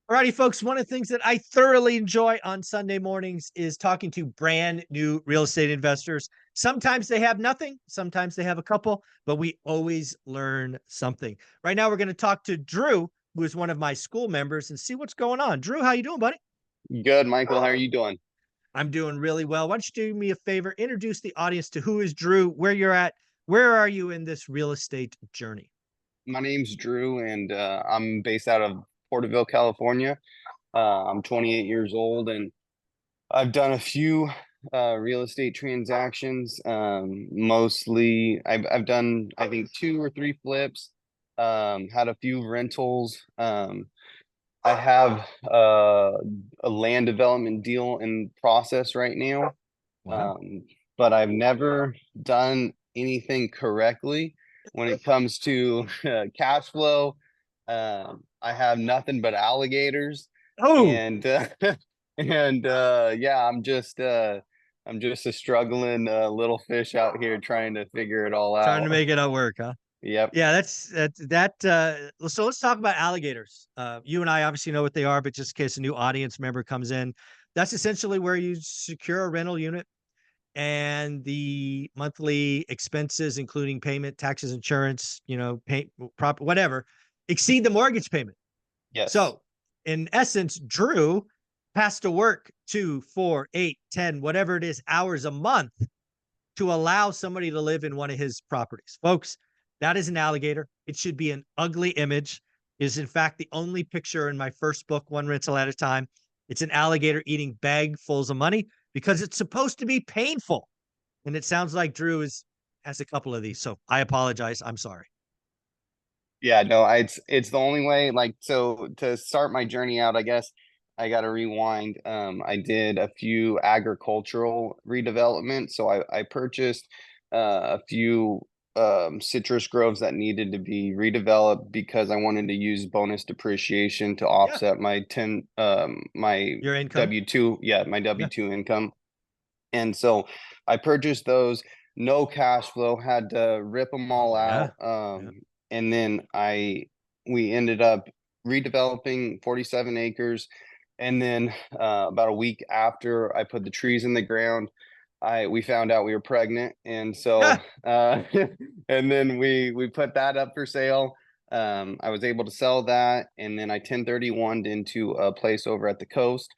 Alrighty, folks. One of the things that I thoroughly enjoy on Sunday mornings is talking to brand new real estate investors. Sometimes they have nothing, sometimes they have a couple, but we always learn something. Right now, we're going to talk to Drew, who is one of my school members, and see what's going on. Drew, how you doing, buddy? Good, Michael. How are you doing? I'm doing really well. Why don't you do me a favor? Introduce the audience to who is Drew, where you're at, where are you in this real estate journey? My name's Drew, and I'm based out of Porterville, California. I'm 28 years old, and I've done a few real estate transactions. Mostly, I've done, I think, two or three flips. Had a few rentals. I have a land development deal in process right now. Wow. Um, but I've never done anything correctly when it comes to cash flow. I have nothing but alligators, Oh, and yeah, I'm just a struggling little fish out here trying to figure it all trying to out. make it all work, huh? Yep. Yeah, so let's talk about alligators. You and I obviously know what they are, but just in case a new audience member comes in, that's essentially where you secure a rental unit and the monthly expenses, including payment, taxes, insurance, pay prop, whatever, exceed the mortgage payment. Yes. So in essence, Drew has to work 2, 4, 8, 10, whatever it is, hours a month to allow somebody to live in one of his properties. Folks, that is an alligator. It should be an ugly image. It is, in fact, the only picture in my first book, One Rental at a Time. It's an alligator eating bagfuls of money because it's supposed to be painful. And it sounds like Drew has a couple of these. So I apologize. I'm sorry. Yeah, no, it's the only way. Like, so to start my journey out, I guess I got to rewind. I did a few agricultural redevelopment. So I purchased a few citrus groves that needed to be redeveloped because I wanted to use bonus depreciation to Yeah. offset my Your income. W-2, yeah, my Yeah. W-2 income. And so I purchased those, no cash flow, had to rip them all Yeah. out. Yeah. And then we ended up redeveloping 47 acres. And then about a week after I put the trees in the ground, we found out we were pregnant. And so Yeah. and then we put that up for sale. I was able to sell that, and then I 1031'd into a place over at the coast,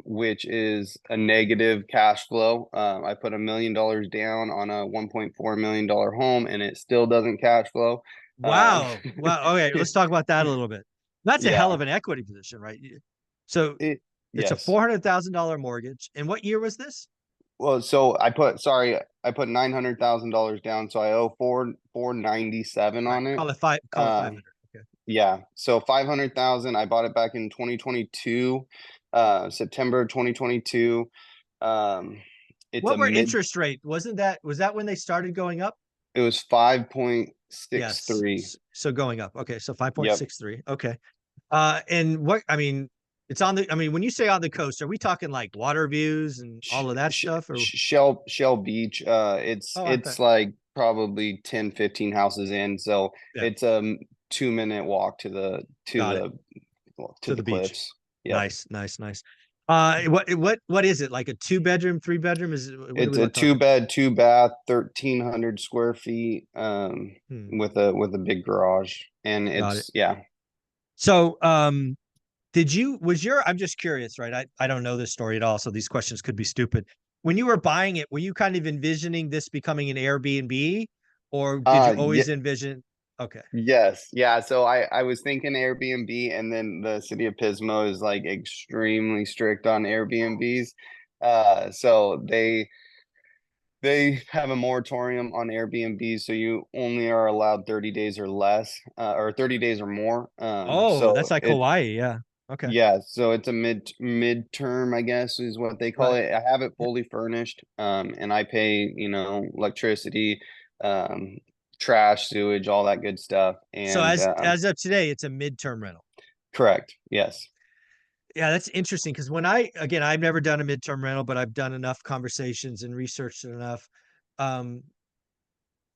which is a negative cash flow. I put $1 million down on a $1.4 million home, and it still doesn't cash flow. Um, Wow. Wow. Okay. Let's talk about that a little bit. That's a hell yeah, of an equity position, right? So it's a yes. $400,000 mortgage. And what year was this? Well, so I put $900,000 down, so I owe four 97 Right. on it. Call it Uh, 500. Okay. yeah, so 500,000. I bought it back in 2022, September 2022. Um, it's What a were mid. interest rate? Was that when they started going up? It was Yes. 5.63. So going up. Okay. So Yep. 5.63. Okay. And I mean, when you say on the coast, are we talking like water views and Sh all of that sh stuff or Shell Beach. oh, okay. It's like probably 10, 15 houses in, so Yeah. it's a 2 minute walk to Got it. To the the beach. cliffs. Yep. Nice, nice, nice. What is it? Like a two bedroom, three bedroom? What are It's we a two talking? bed, two bath, 1,300 square feet, Hmm, with a big garage, and got it. it's yeah. So, I'm just curious, right? I don't know this story at all, so these questions could be stupid. When you were buying it, were you kind of envisioning this becoming an Airbnb, or did you Yeah. always envision? Okay, Yes, yeah. So I was thinking Airbnb, and then the city of Pismo is like extremely strict on Airbnbs. So they have a moratorium on Airbnb, so you only are allowed 30 days or less, or 30 days or more. oh, So that's like it Hawaii, yeah. Okay, yeah, so it's a midterm, I guess, is what they call right. it. I have it Yeah. fully furnished, and I pay, electricity, um, trash, sewage, all that good stuff. So And as of today, it's a midterm rental. correct, yes. Yeah, that's interesting because I've never done a midterm rental, but I've done enough conversations and researched it enough. Um,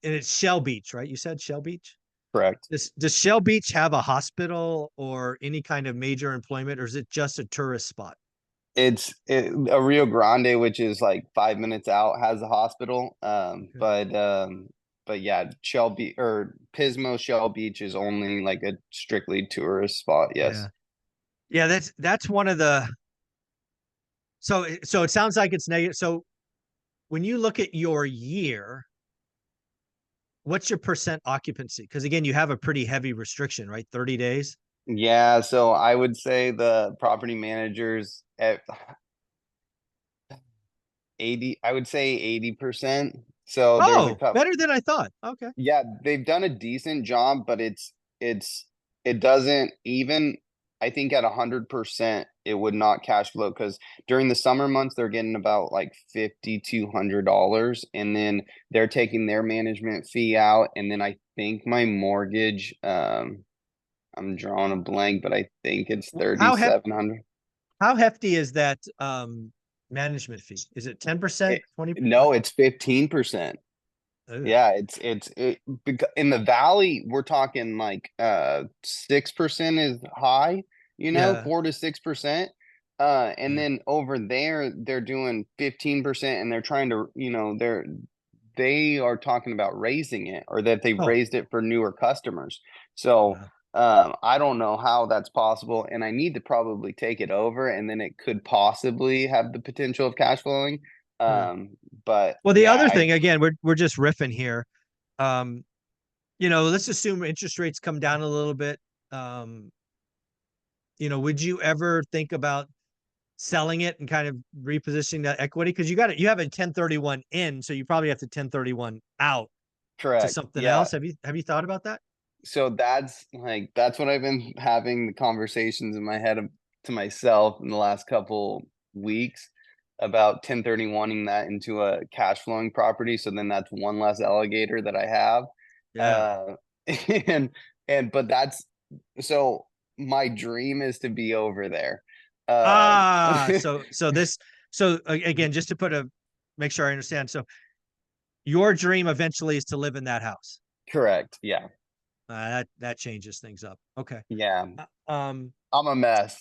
and it's Shell Beach, right? You said Shell Beach? Correct. Does Shell Beach have a hospital or any kind of major employment, or is it just a tourist spot? A Rio Grande, which is like 5 minutes out, has a hospital. Okay. But yeah, Shell Beach or Pismo Shell Beach is only like a strictly tourist spot. Yeah. Yes. Yeah, that's one of the so it sounds like it's negative. So when you look at your year, what's your percent occupancy? Because again, you have a pretty heavy restriction, right? 30 days. Yeah, so I would say the property managers at 80, I would say 80%. So there's a Oh, couple. better than I thought. Okay. Yeah, they've done a decent job, but it's it doesn't even, I think at 100% it would not cash flow because during the summer months they're getting about like $5,200, and then they're taking their management fee out, and then I think my mortgage, I'm drawing a blank, but I think it's How hef 3,700. how hefty is that management fee? Is it 10%, It, 20? What? no, it's 15%. Ugh. Yeah, in the valley, we're talking like 6% is high, Yeah. 4 to 6%. And Yeah. then over there they're doing 15%, and they're trying to, they are talking about raising it, or that they've Oh, raised it for newer customers. So wow. I don't know how that's possible, and I need to probably take it over, and then it could possibly have the potential of cash flowing. Yeah. Um, but Well, the yeah, other thing, again, we're just riffing here. Um, let's assume interest rates come down a little bit. Um, would you ever think about selling it and kind of repositioning that equity? Because you have a 1031 in, so you probably have to 1031 out to correct. something Yeah. else. Have you thought about that? So that's what I've been having the conversations in my head to myself in the last couple weeks about 1031ing that into a cash flowing property. So then that's one less alligator that I have. Yeah. Uh and but that's, so my dream is to be over there. Um Ah, again, just to make sure I understand. So your dream eventually is to live in that house. correct. Yeah. That changes things up. Okay. Yeah. Um, I'm a mess.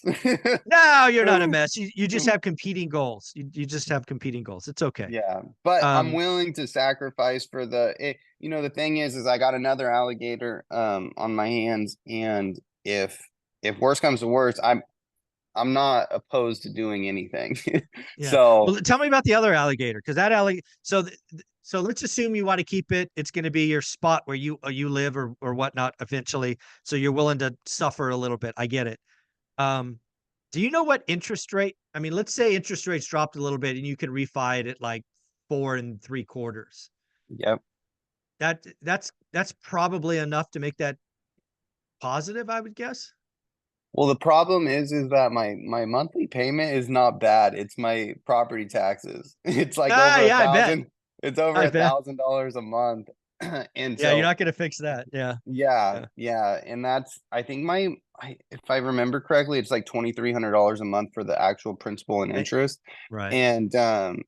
no, you're not a mess. You just have competing goals. You just have competing goals. It's okay. Yeah, but I'm Um, willing to sacrifice for the thing is I got another alligator on my hands, and if worse comes to worse, I'm not opposed to doing anything. yeah. So, Well, tell me about the other alligator, because that alligator. So let's assume you want to keep it. It's going to be your spot where you live or whatnot eventually. So you're willing to suffer a little bit. I get it. Um, do you know what interest rate? I mean, let's say interest rates dropped a little bit and you could refi it at like 4 3/4. yep. That's probably enough to make that positive, I would guess. Well, the problem is that my monthly payment is not bad. It's my property taxes. It's like Ah, over a yeah, I bet. thousand. It's over I bet. $1,000 a month, and Yeah, you're so not gonna fix that. Yeah. yeah, Yeah. yeah, and that's, I think if I remember correctly, it's like $2,300 a month for the actual principal and Eh, interest, right. and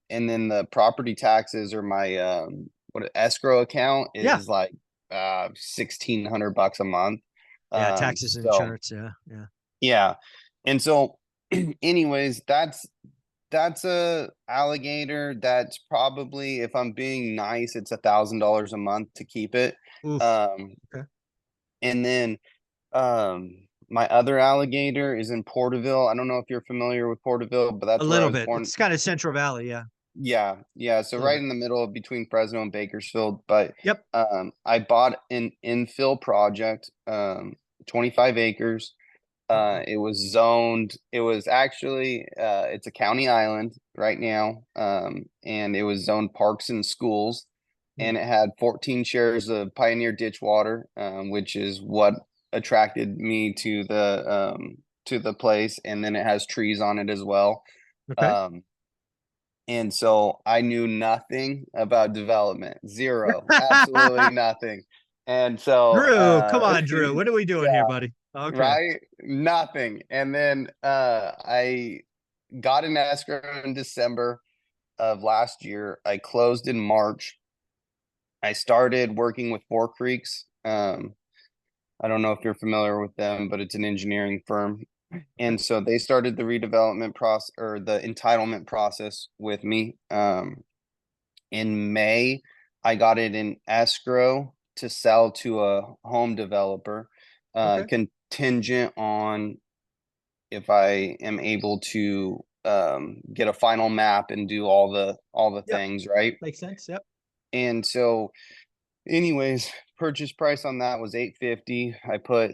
then the property taxes, or my what escrow account Yeah. is like $1,600 a month. Yeah. Taxes and So insurance. Yeah. Yeah. yeah, and so anyways, that's a alligator that's probably, if I'm being nice, it's $1,000 a month to keep it. Oof. Um, Okay. and then my other alligator is in Porterville. I don't know if you're familiar with Porterville, but A that's where I little was bit. born. It's kind of Central Valley. Yeah. Yeah, yeah. So A little right bit. in the middle of between Fresno and Bakersfield. But Yep. I bought an infill project, 25 acres. Uh-oh. It was zoned. It was actually it's a county island right now. And it was zoned parks and schools, Hmm. and it had 14 shares of Pioneer ditch water, which is what attracted me to the place. And then it has trees on it as well. Okay. Um, and so I knew nothing about development, zero, absolutely nothing. And so Drew, come on, Drew. What are we doing here, yeah, buddy? Okay. right, nothing. And then I got an escrow in December of last year. I closed in March. I started working with Four Creeks. I don't know if you're familiar with them, but it's an engineering firm. And so they started the redevelopment process or the entitlement process with me. In May, I got it in escrow to sell to a home developer, Okay. contingent on if I am able to get a final map and do all the Yep. things, right? Makes sense. Yep. And so anyways, purchase price on that was 850. I put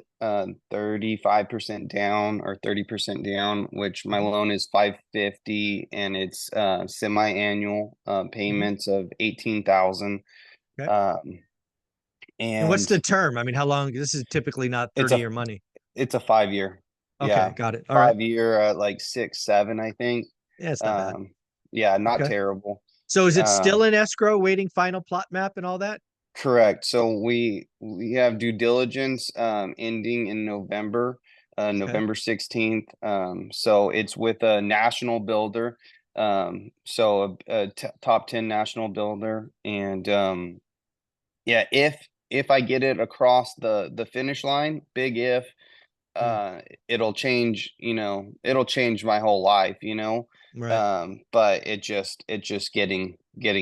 35% down or 30% down, which my Mhm. loan is 550, and it's semi-annual Mhm. payments of 18,000. Okay. Um, And what's and the term? I mean, how long? This is typically not it's 30-year a money. it's a 5 year. Okay, Yeah, got it. All right. 5 year at like 6, 7, I think. Yeah, it's not bad. Um, yeah, not Okay. terrible. So is it Um, still in escrow, waiting final plot map and all that? Correct. So we have due diligence ending in November, Okay. November 16th. So it's with a national builder. So a top 10 national builder. And yeah, if I get it across the finish line, big if, Hmm. uh it'll change, it'll change my whole life, Right. but it just getting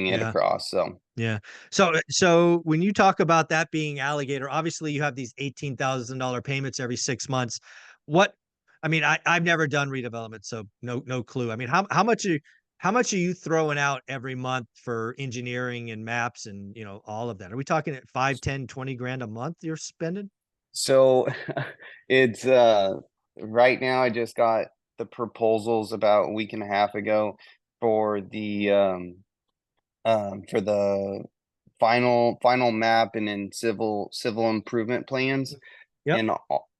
it Yeah. across. So Yeah. So when you talk about that being alligator, obviously you have these $18,000 payments every 6 months. What, I mean, I've never done redevelopment, so no clue. I mean, how much are you throwing out every month for engineering and maps and all of that? Are we talking at 5, 10, 20 grand a month you're spending? So it's right now I just got the proposals about a week and a half ago for the final map and then civil improvement plans, Yep.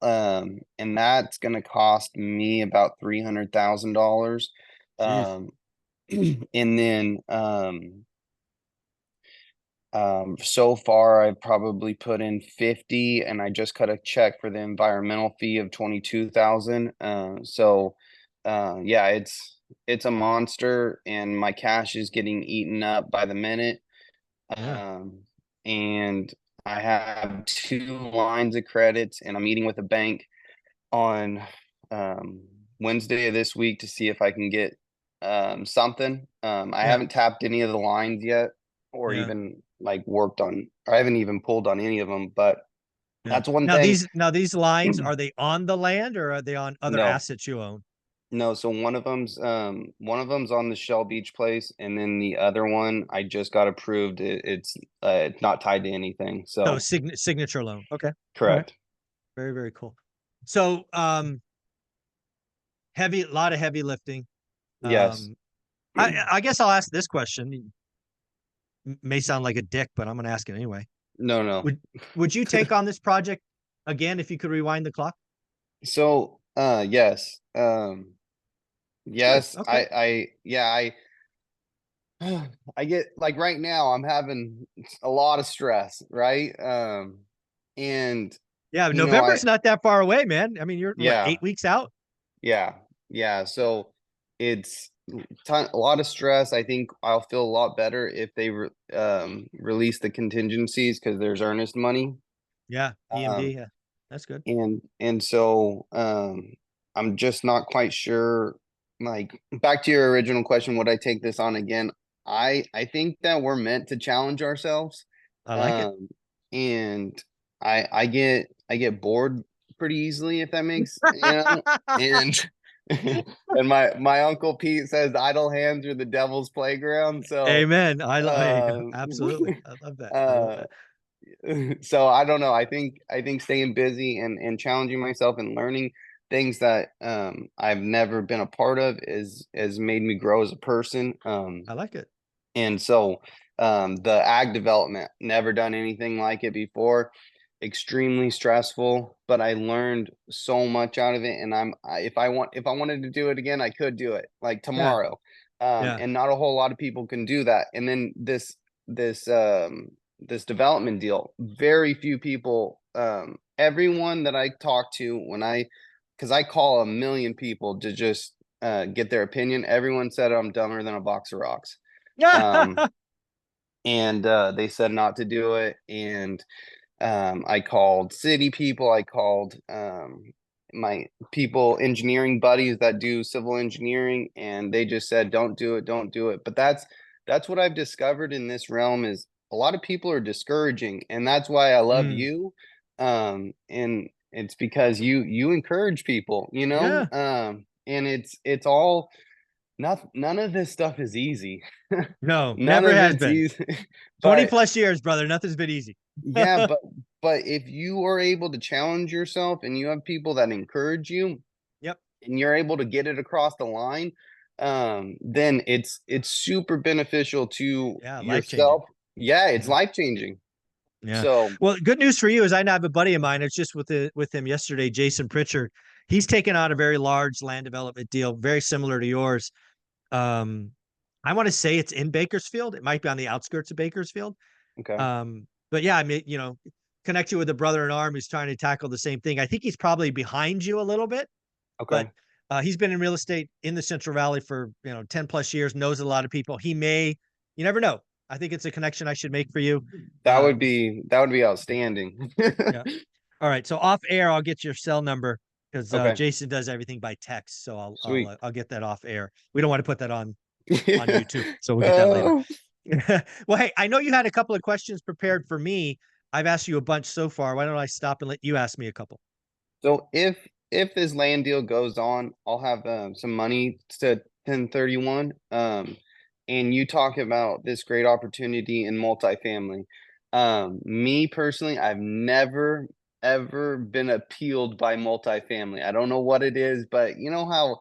and that's gonna cost me about $300,000. Jeez. Um and then so far I've probably put in 50, and I just cut a check for the environmental fee of 22,000. So yeah, it's a monster, and my cash is getting eaten up by the minute. Yeah. Um, and I have 2 lines of credits, and I'm meeting with a bank on um Wednesday of this week to see if I can get something. I Yeah. haven't tapped any of the lines yet, or Yeah. even like worked on, or I haven't even pulled on any of them, but Yeah. that's one Now thing. these lines, are they on the land or are they on other No, assets you own? no. So one of them's on the Shell Beach place, and then the other one I just got approved. It's not tied to anything. So So signature loan. Okay. All right. correct. Very, very cool. So a lot of heavy lifting. Yes. Um I guess I'll ask this question. May sound like a dick, but I'm gonna ask it anyway. No, no. Would would you take on this project again if you could rewind the clock? So yes. Good. Yes, Okay. I I get, like, right now I'm having a lot of stress, right? And Yeah, I November's not that far away, man. I mean, you're what, yeah, 8 weeks out? yeah, yeah. So it's a lot of stress. I think I'll feel a lot better if they release the contingencies because there's earnest money. Yeah, Um, EMD. Yeah, that's good. and so I'm just not quite sure. Like, back to your original question, would I take this on again? I think that we're meant to challenge ourselves. I like it. Um, and I get bored pretty easily, if that makes. And and my uncle Pete says idle hands are the devil's playground. So Amen. Hey, um absolutely. I love that. I love uh that. so I don't know. I think staying busy and challenging myself and learning things that I've never been a part of is has made me grow as a person. I like it. And so the ag development, never done anything like it before. Extremely stressful, but I learned so much out of it. And if I wanted to do it again, I could do it like Yeah. tomorrow. Yeah. And not a whole lot of people can do that. And then this development deal, very few people, everyone that I talk to because I call a million people to just get their opinion. Everyone said I'm dumber than a box of rocks. Yeah. Um, and they said not to do it. And I called city people. I called my people, engineering buddies that do civil engineering, and they just said, "Don't do it, don't do it." But that's what I've discovered in this realm is a lot of people are discouraging, and that's why I love Mm, you. And it's because you encourage people, you know. yeah. And it's all none of this stuff is easy. No, None never of has it's been. easy. 20 But plus years, brother. Nothing's been easy. yeah, but if you are able to challenge yourself and you have people that encourage you Yep. and you're able to get it across the line, then it's super beneficial to Yeah. Life changing. yourself. Yeah, it's Yeah. life changing. Yeah. So Well, good news for you is I now have a buddy of mine. It's just with him yesterday, Jason Pritchard. He's taken on a very large land development deal, very similar to yours. Um, I want to say it's in Bakersfield. It might be on the outskirts of Bakersfield. okay, But yeah, I mean, connect you with a brother in arm who's trying to tackle the same thing. I think he's probably behind you a little bit, but okay, he's been in real estate in the Central Valley for 10 plus years, knows a lot of people. You never know. I think it's a connection I should make for you. Um, that would be outstanding. yeah. All right. So off air, I'll get your cell number because Okay, Jason does everything by text. So sweet. I'll get that off air. We don't want to put that on Yeah. YouTube, so we'll get that later. Oh. Well, hey, I know you had a couple of questions prepared for me. I've asked you a bunch so far. Why don't I stop and let you ask me a couple? So if this land deal goes on, I'll have some money to 1031. And you talk about this great opportunity in multifamily. Me personally, I've never ever been appealed by multifamily. I don't know what it is, but you know how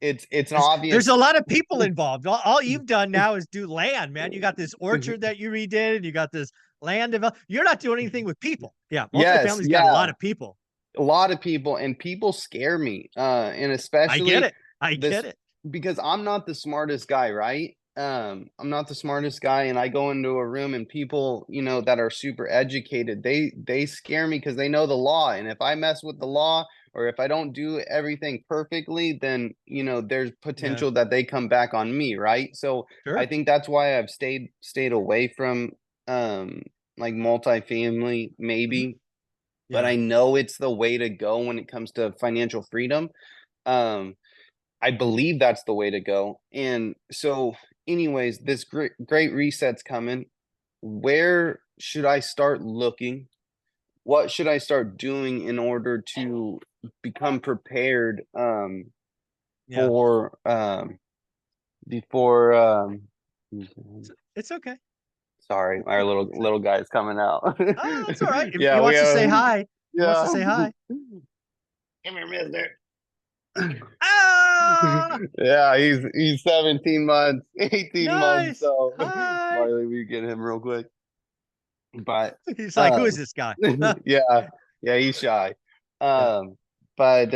it's an There's obvious. a lot of people involved. All you've done now is do land, man. You got this orchard that you redid, and you got this land develop. You're not doing anything with people. Yeah, Yes, multifamily's got a lot yeah, of people. a lot of people, and people scare me, and I get especially it. I get this it. because I'm not the smartest guy, right? I'm not the smartest guy, and I go into a room and people, that are super educated, they scare me because they know the law, and if I mess with the law or if I don't do everything perfectly, then there's Yeah, potential that they come back on me, right? So I sure. think that's why I've stayed away from um like multifamily, Mhm. maybe, but Yeah. I know it's the way to go when it comes to financial freedom. Um, I believe that's the way to go. And so, anyways, this great reset's coming. Where should I start looking? What should I start doing in order to become prepared Yeah. for before It's okay. sorry, our little guy's coming out. Oh, it's all right. If he Yeah, we wants to say have hi, he wants to yeah. say hi. Come here, mister. Ah, Yeah, he's 17 months, 18 months, nice. so Hi. Marley, we get him real quick. But He's like, who is um this guy? yeah, yeah, he's shy. Yeah. Um but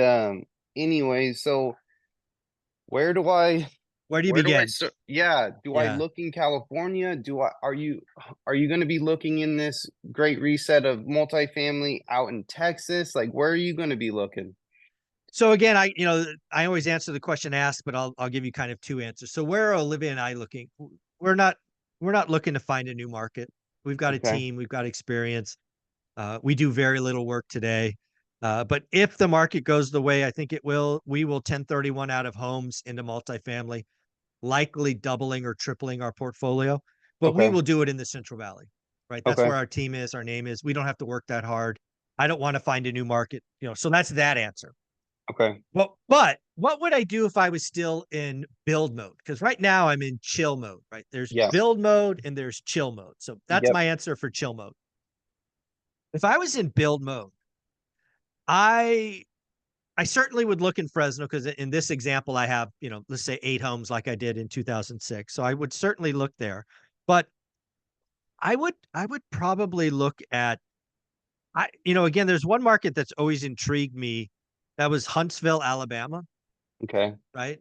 anyway, so where do I Where do you where do I begin? start? Yeah, do I Yeah. look in California? Do I are you going to be looking in this great reset of multifamily out in Texas? Like where are you going to be looking? So again, I always answer the question asked, but I'll give you kind of two answers. So where are Olivia and I looking? We're not we're not looking to find a new market. We've got a Okay. team, we've got experience. We do very little work today. But if the market goes the way I think it will, we will 1031 out of homes into multifamily, likely doubling or tripling our portfolio. But we Okay. will do it in the Central Valley, right? That's Okay. where our team is, our name is. We don't have to work that hard. I don't want to find a new market, so that's that answer. Okay. Well, but what would I do if I was still in build mode? Because right now I'm in chill mode, right? There's Yeah. build mode and there's chill mode. So that's Yep. my answer for chill mode. If I was in build mode, I I certainly would look in Fresno because in this example I have, let's say 8 homes like I did in 2006. So I would certainly look there. But I would probably look at again, there's one market that's always intrigued me. That was Huntsville, Alabama, Okay. right?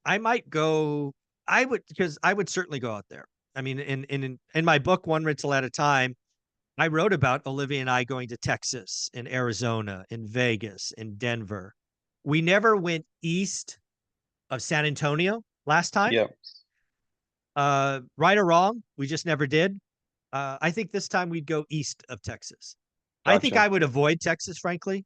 I might go. I would certainly go out there. I mean, in my book, One Rental at a Time, I wrote about Olivia and I going to Texas, in Arizona, in Vegas, in Denver. We never went east of San Antonio last time. Yep. Right or wrong, we just never did. I think this time we'd go east of Texas. I think Gotcha. I would avoid Texas, frankly.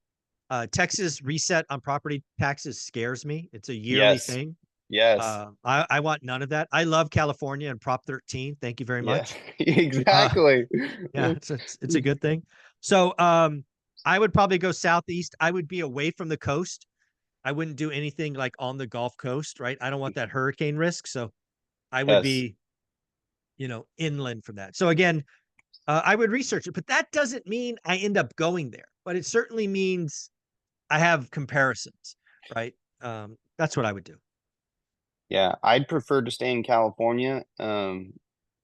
Texas reset on property taxes scares me. It's a yearly Yes. thing. Yes. I want none of that. I love California and Prop 13. Thank you very Yeah. much. Uh, Exactly. yeah, it's a good thing. So I would probably go southeast. I would be away from the coast. I wouldn't do anything like on the Gulf Coast, right? I don't want that hurricane risk. So I would Yes. be, inland from that. So again, I would research it, but that doesn't mean I end up going there. But it certainly means I have comparisons, right? That's what I would do. Yeah. I'd prefer to stay in California. So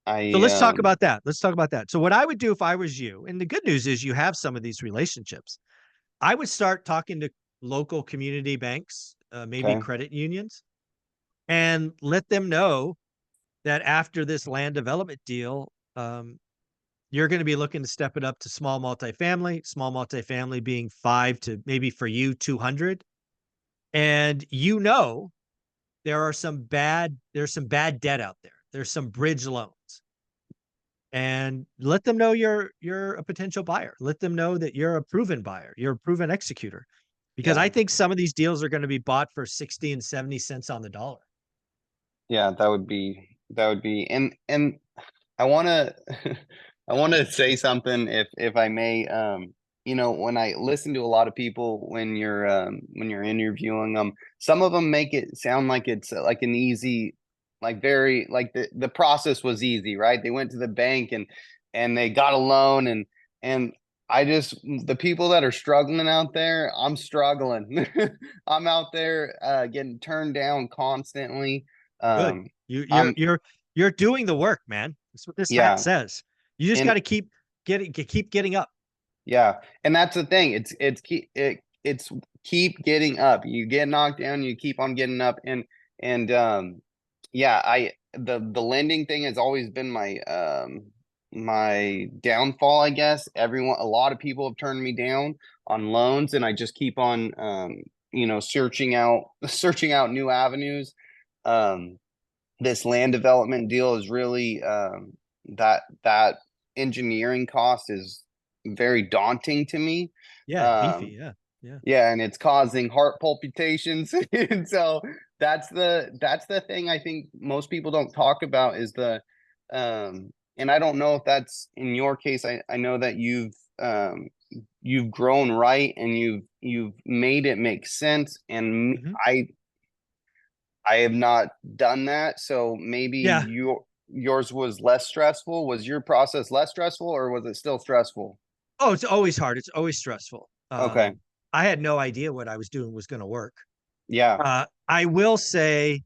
I let's talk about that. Let's talk about that. So what I would do if I was you, and the good news is you have some of these relationships. I would start talking to local community banks, maybe okay. credit unions, and let them know that after this land development deal, you're going to be looking to step it up to small multifamily being 5 to maybe for you 200. And there's some bad debt out there. There's some bridge loans. And let them know you're a potential buyer. Let them know that you're a proven buyer. You're a proven executor. Because Yeah. I think some of these deals are going to be bought for 60 and 70 cents on the dollar. Yeah. That would be, and I want to, I want to say something if I may. When I listen to a lot of people when you're interviewing them, some of them make it sound like it's like an easy, like very like the process was easy, right? They went to the bank and they got a loan and I just the people that are struggling out there, I'm struggling. I'm out there getting turned down constantly. Good. Um, You you're I'm you're you're doing the work, man. That's what this hat yeah, says. You just got and to keep getting up. yeah, and that's the thing. It's keep getting up. You get knocked down, you keep on getting up, and yeah, the lending thing has always been my downfall, I guess. A lot of people have turned me down on loans, and I just keep on searching out searching out new avenues. Um, this land development deal is really that engineering cost is very daunting to me. Yeah, beefy. Um, Yeah. Yeah. yeah, and it's causing heart palpitations. And so that's the thing I think most people don't talk about is and I don't know if that's in your case. I know that you've grown right and you've made it make sense and Mhm. I have not done that, so maybe Yeah. yours was less stressful. Was your process less stressful, or was it still stressful? Oh, it's always hard. It's always stressful. Okay. I had no idea what I was doing was going to work. Yeah. I will say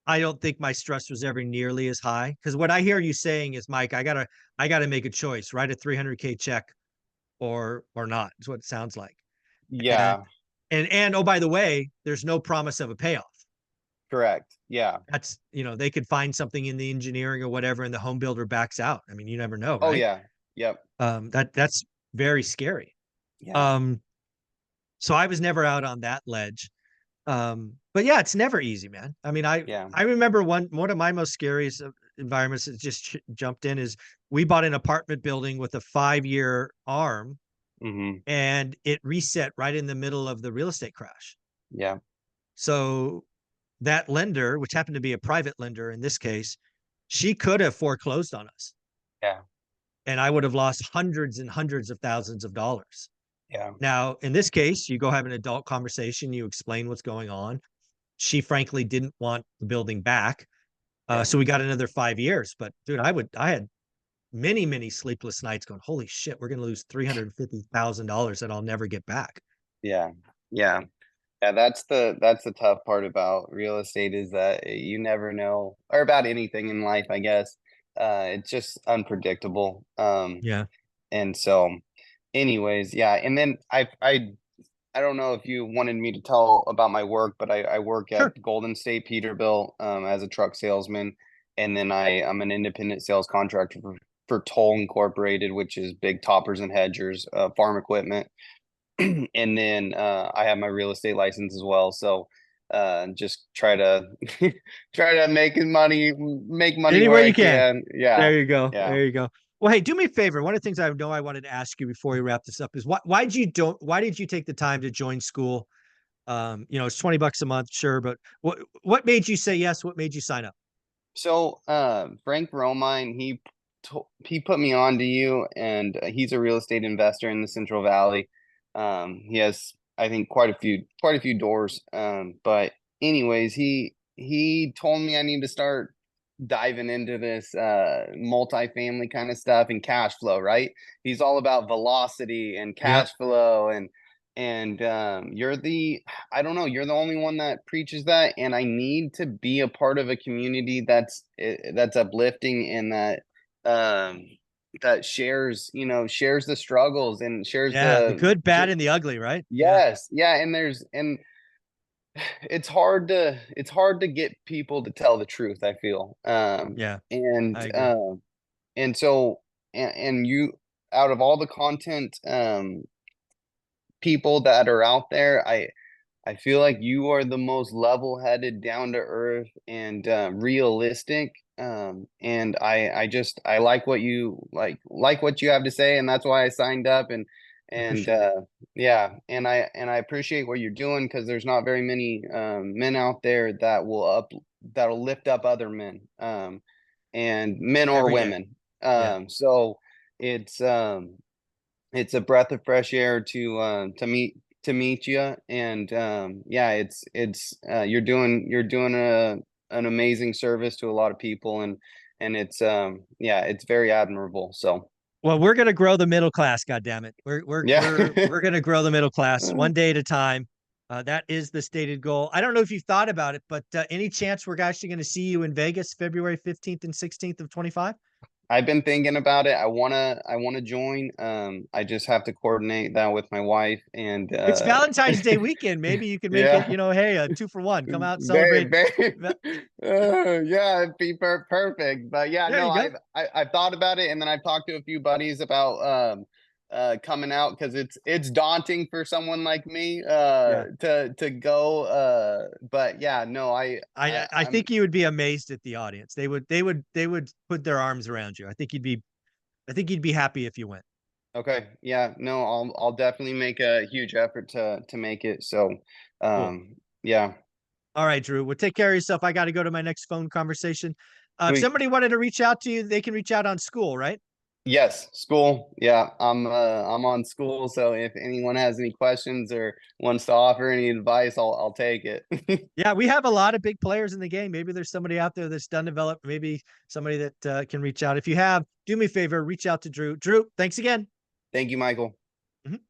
I don't think my stress was ever nearly as high because what I hear you saying is, Mike, I gotta make a choice, write a 300K check or not. Is what it sounds like. And Yeah. and oh, by the way, there's no promise of a payoff. Correct. Yeah. That's they could find something in the engineering or whatever, and the home builder backs out. I mean, you never know, Oh right? yeah. Yep. That's very scary. Yeah. Um, so I was never out on that ledge. But yeah, it's never easy, man. I mean, Yeah. I remember one of my most scariest environments that just jumped in is we bought an apartment building with a 5-year arm, Hmm. and it reset right in the middle of the real estate crash. Yeah. So that lender, which happened to be a private lender in this case, she could have foreclosed on us, Yeah. and I would have lost hundreds and hundreds of thousands of dollars. Yeah. Now, in this case, you go have an adult conversation, you explain what's going on. She frankly didn't want the building back. Yeah. So we got another 5 years. But dude, I had many, many sleepless nights going, holy shit, we're going to lose $350,000 that I'll never get back. Yeah. Yeah. Yeah. That's the tough part about real estate is that you never know, or about anything in life, I guess. It's just unpredictable. Yeah. And so anyways, yeah. And then I don't know if you wanted me to tell about my work, but I work Sure. at Golden State Peterbilt as a truck salesman, and then I'm an independent sales contractor for Toll Incorporated, which is big toppers and hedgers, farm equipment, and then I have my real estate license as well. So just try to try to make money Any where way I you can. can. Yeah, There you go. yeah, There you go. Well, hey, do me a favor. One of the things I know I wanted to ask you before we wrap this up is why did you take the time to join school? It's $20 a month, sure, but what made you say yes? What made you sign up? So, Frank Romine, he put me on to you, and he's a real estate investor in the Central Valley. He has, I think, quite a few doors. But anyways, he told me I need to start diving into this multifamily kind of stuff and cash flow, right? He's all about velocity and Yep. cash flow, and I don't know, you're the only one that preaches that, and I need to be a part of a community that's uplifting, and um that shares the struggles and shares Yeah. The good, bad, and the ugly, right? Yeah. yes, yeah, and it's hard to get people to tell the truth, I feel. Yeah. And I agree. and so and you, out of all the content people that are out there, I feel like you are the most level-headed, down to earth, and realistic. And I like what you like what you have to say, and that's why I signed up. I And appreciate it. yeah, and I appreciate what you're doing, because there's not very many men out there that'll lift up other men, and men or Every day. women. Yeah. So it's um it's a breath of fresh air to meet you, and yeah, you're doing an amazing service to a lot of people, and it's yeah, it's very admirable. So Well, we're gonna grow the middle class, God damn it. yeah. We're gonna grow the middle class one day at a time. That is the stated goal. I don't know if you've thought about it, but any chance we're actually going to see you in Vegas February 15th and 16th of 25? I've been thinking about it. I wanna join. I just have to coordinate that with my wife, and It's Valentine's Day weekend. Maybe you could make it, yeah. hey, a 2 for 1. Come out, Very, celebrate. very, Va- yeah, it'd be perfect. But yeah, There no, you go. I've thought about it, and then I've talked to a few buddies about coming out, because it's daunting for someone like me Yeah. to go. But yeah, no, I I'm think you would be amazed at the audience. They would put their arms around you. I think you'd be happy if you went. okay. Yeah, no, I'll definitely make a huge effort to make it. So, Cool. yeah, All right, Drew. Well, take care of yourself. I got to go to my next phone conversation. If sweet. somebody wanted to reach out to you, they can reach out on school, right? Yes, school. Yeah, I'm on school, so if anyone has any questions or wants to offer any advice, I'll take it. Yeah, we have a lot of big players in the game. Maybe there's somebody out there that's done develop. Maybe somebody that can reach out. If you have, do me a favor, reach out to Drew. Drew, thanks again. Thank you, Michael. Mhm.